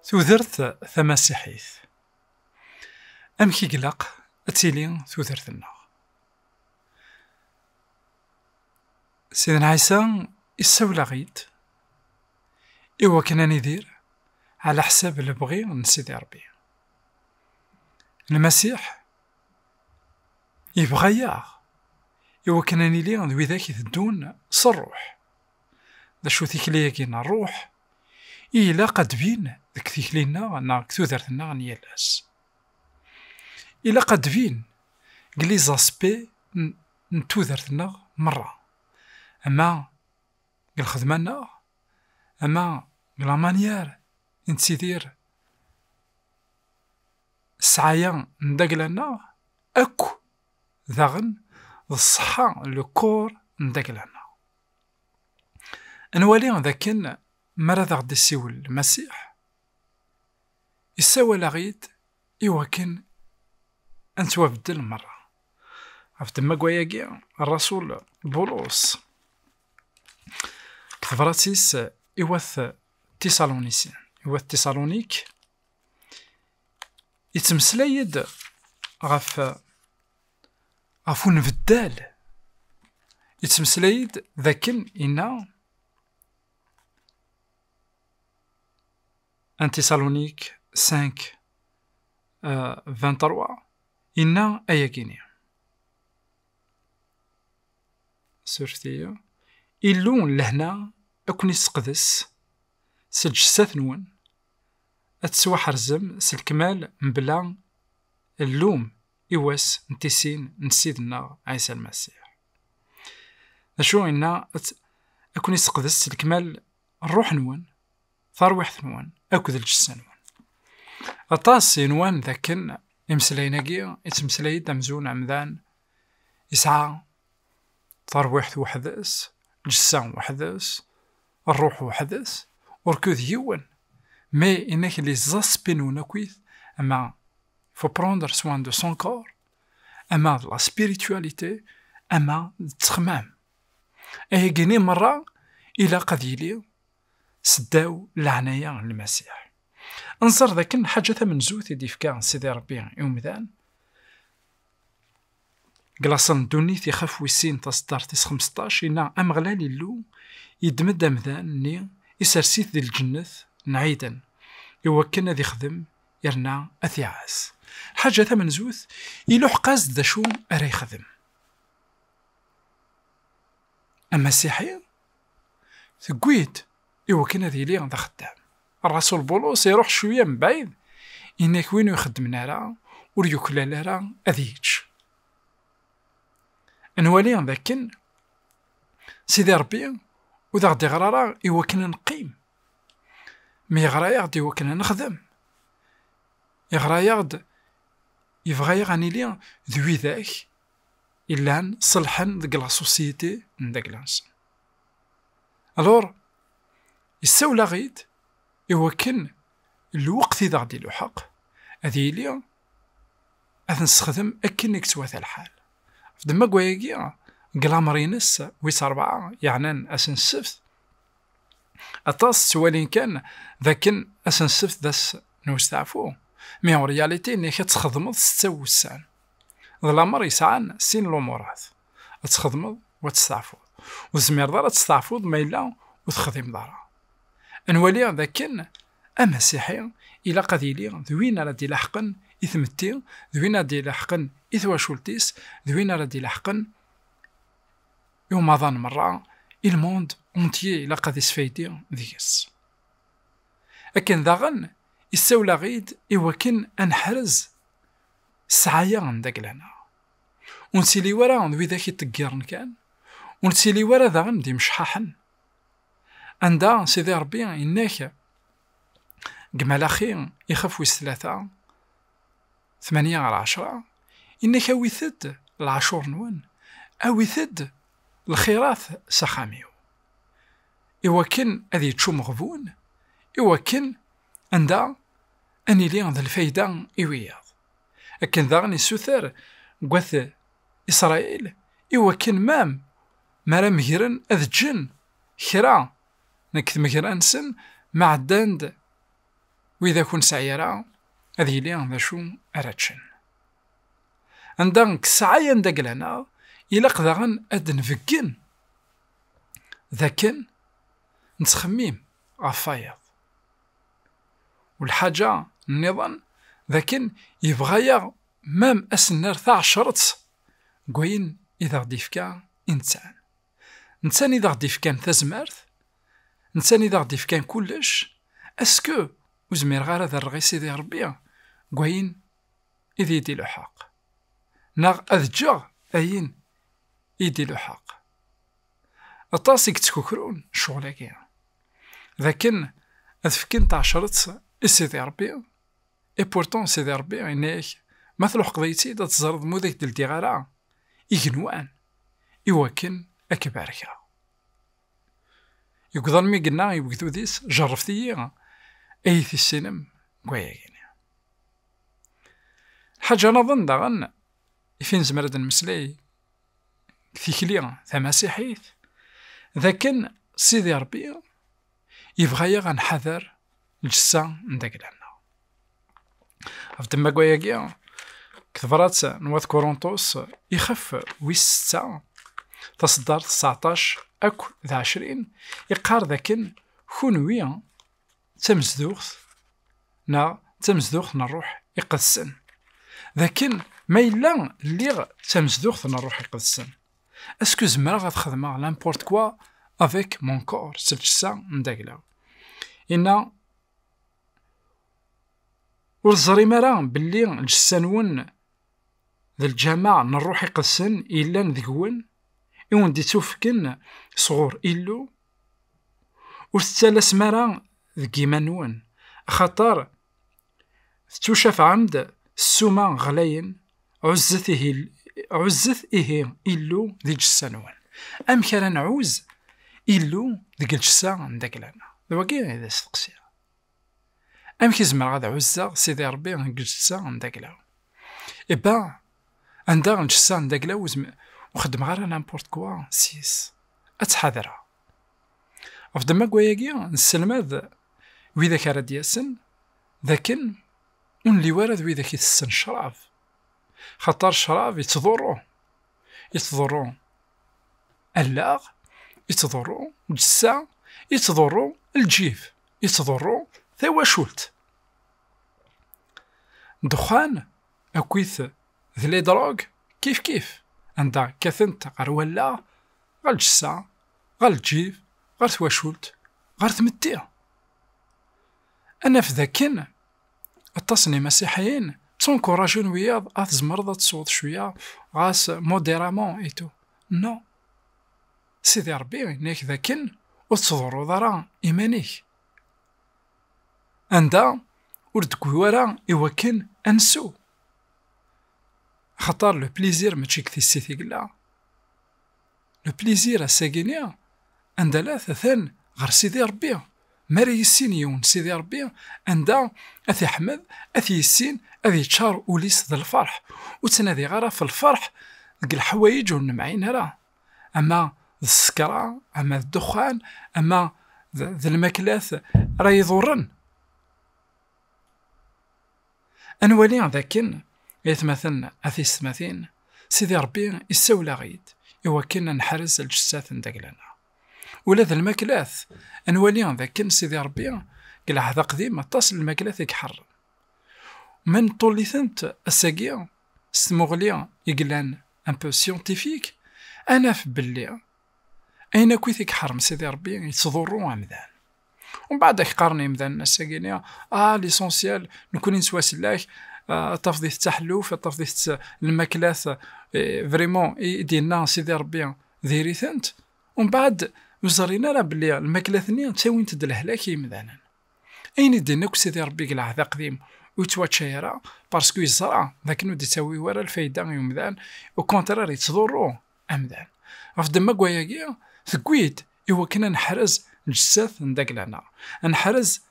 تودرت ثماسيحيث أم كيقلق أتيلي تودرتنا. سيدنا عيسى يساولا غيد إوا كان ندير على حساب اللي بغي من سيدي ربي. المسيح يبغى ياغ إوا كان نيلي ذوي ذاك يثدون صروح ذا شو ثيكليا كينا الروح إلا قد بين ذاك ثيكلينا أنا كتودرتنا نيالاس إلا قد بين قلي زاسبي نتودرتنا مرة، أما قل خدمنا، أما قل مانيير نتسيدير السعايا ندقلنا أكو ذاغن الصحة لو كور ندقلنا. نوالي ذاكن مرة ذا غدي يسيول المسيح يساوى غيد إوا كان أنتوابدل مرة. عرفت ما قواياكي الرسول بولس كتفراتيس إواث تيسالونيسين إواث تيسالونيك يتمسلايد غفو نفدال يتمسلايد ذاكن إنا أن تيسالونيك 5 23 إنا أياكيني سورتيا إلون لهنا أكون يسقدس سجسات نون أتسوى حرزم سالكمال مبلا اللوم إواس نتيسين نسيدنا عيسى المسيح. نشو إنا أكون يسقدس سالكمال الروح نون ثروح نون أكو ذا الجسة نون أطاس نوان ذاكن إمسلايناكي يتمسلايد دمزون عمدان يسعى ثروح وحدث جسة وحدث الروح وحدث وركوذ يوان مي إنك لي زاسبينونا كويث أما فو بروندر سوان دو سون كور أما لا سبيريتواليتي أما التخمام أي كيني مرة إلا قد يلي سداو العناية المسيح. انصر ذاك حاجة من زوث يديفكا سيدي ربي يومدان قلاصن دونيث يخاف ويسين تصدر تيس 15 إنا أم غلالي اللو يدمد أمذان ني يسرسيث ذي الجنث نعيدا يوكنا ذي خدم يرنا أثيعاس حاجة من زوث يلوح قاز ذا شو أري خدم. أما السيحي ثقويت يوكنا ذي ليغ ذا خدام الرسول بولس يروح شوية من بعيد إنك وينو يخدمنا راه وريوكلا راه أذيج نوالي ذاكن سيدي ربي وذا غدي غرارا يوكنا نقيم مي غرا يغد يوكنا نخدم يغرا يغد يبغى يغني لي ذوي ذاك إلا صلحن ذاك لا سوسيتي نداك لانس الور يساولا غيد يوكن الوقت إذا غدي له حق هذه لي أذ نستخدم أكنك توث الحال فدما قواياكي قلامرينس ويس 4 يعني أسن السفت أطاس سوالين كان ذاكن أسن السفت داس نوستعفو مي هو رياليتي إنك تخدمض 6 وسان ظلامر يسعان سين الأمورات تخدمض وتستعفو وزمير دارا تستعفوض ما إلا وتخدم دارا نولي ذاكن أمسيحي إلا قذيلي ذوين ردي لحقا إثمتي ذوين ردي لحقا إثواشولتيس ذوين ردي لحقا يوم ظن مرة الموند أونتيي إلا قد يسفايدي ذيكس أكن ذاغن يساولا غيد إوكن أنحرز سعايا عندك لنا ونسيلي ورا ذوي ذاك يتقيرن كان ونسيلي ورا ذاغن دي مشحاحن عندها سيدي ربي إنك قمال أخي يخاف ويس 3 8 على 10 إنك أويثد العشور نون أويثد الخيرات سخاميو إوكن أذي تشو مغبون إوكن عندها أني لي عند الفايدة إوياض أكن ذاغني سوثر قوث إسرائيل إوكن مام مرا مهيرن أذ جن خرا نكث مهيران سن مع الداند وإذا كون سعيرا هذه لي ذا شو أراتشن عندك السعي عندك لنا إلا قدرن أد نفكن ذاكن نتخميم غفايض والحاجة النظام ذاكن يبغى مام أسنر ثاع شرط قوين إذا غدي فكا إنسان إذا غدي فكان ثازمارث إنسان إذا غدي فكان كلش أسكو وزمير غير هذا الرغي سيدي ربي قوين إذا يديلو حق ناغ أذجاغ أين يديلو حق أطاسيك تكوكرون شغلك ذاكن أذفكين تاع شرط سيدي ربي إي بورتون سيدي ربي إنك مثلو قضيتي دا تزرد مودك ديال ديغارا إيكنوان إواكن أكباركا يقدر مي قلنا يبقدو ديس جرفتي أي في السينم قوياكين حاجة نظن داغن فين زمرد المسلي كثيكلي ثماسيحيث ذاكن سيدي ربي يبغى غنحذر الجسا نداك لنا أفتما قوياكي كثبرات نواث كورونتوس يخف ويس 6 تصدر 19 أكو ذا 20 يقار ذاكن خونويا تمزدوغ نروح يقدسن ذاكن ما إلا اللي تمزدوغ نروح يقدسن اسكو زمرا غتخدمها لامبورت كوا افيك مون كور سلجسا نداكلا إنا ورزري مرا باللي الجسانون ذا الجماعة نروح يقدسن إلا نذكون إون دي توفكن صغور إلو وستالس مرا ذكي منون خطر تشوف عمد السوما غلاين عزت إيه إلو ذي جسانوان أم كان نعوز إلو ذيك الجسان عندك لنا ذوكي هذا استقسي أم كيزمر غاد عزة سيدي ربي ذيك الجسان عندك لنا إبا عندها الجسان عندك لنا وخدم غير نامبورت كوا سيس أتحذرها أفدما كواياكي نسلماد وإذا كان دياسن ذاكن ونلي وارد وإذا كيتسن شراب خاطر الشراب يتضرو اللاغ يتضرو الجسا يتضرو الجيف يتضرو ثواشولت دخان أكويث ذلي دروغ كيف عندها كاثنت غير ولا غير الجسا غير الجيف غير ثواشولت غير ثمتيا أنا في ذاكن التصني مسيحيين تنكوراجون وياض أتزمرض تصوت شوية غاس موديرامون إيتو نو سيدي ربي إنك ذاكن وتصدرو ضرا إيمانيك عندها وردكوي ورا إواكن أنسو خطر لو بليزير ماشي كثي السيثي قلا لو بليزير الساقينيا عندها لا ثان غير سيدي ربي ماري يسين يون سيدي ربي عندها أثي حمد أثي يسين أثي تشار وليس ذا الفرح وتنادي غير في الفرح ذك الحوايج ونمعين راه أما السكرة أما الدخان أما ذا الماكلات راه يضرن أنوالي ذاكن يتمثلن أثي ستماثين سيدي ربي يساولا غيد إوا كنا نحرز الجسات ندقلنا ولا ذا الماكلاث أنوالي ذاكن سيدي ربي قال هذا قديم تصل الماكلاث يكحر من طوليثنت الساقية ستمغليا يقلان ان بو سيونتيفيك أنا في بلي أين كويث يكحر سيدي ربي يتصدروا أمذان ومن بعد قارني مذان الساقينيا ليسونسيال نكون نسوا سلاك تفضيث التحلوف تفضيث الماكلاث فريمون ديالنا سيدي ربي ذيريثنت ومن بعد وزرينا راه بلي الماكلاثني تاوين تدلهلاكي مذانا أين ديناك سيدي ربي قال هذا قديم ويتواتشايرا باسكو يزرع ذاك نودي تساوي ورا الفايدة يمذان وكونتراري تضرو أمذان أفدما كواياكي ثكويد إوا كنا نحرز الجساث نداك لنا نحرز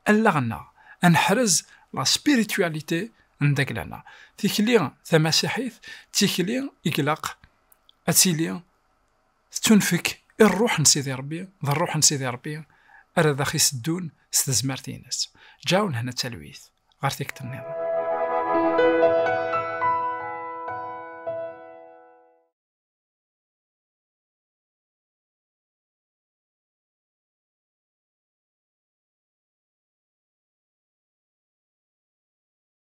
اللغنا نحرز لا سبيريتواليتي نداك لنا تيكلي ثماسيحيث تيكلي إقلاق أتيلي تنفك الروح نسيدي ربي ذا الروح نسيدي ربي أرى ذا خيس الدون ستزمرتينس جاون هنا تلويث غير تيك النظام.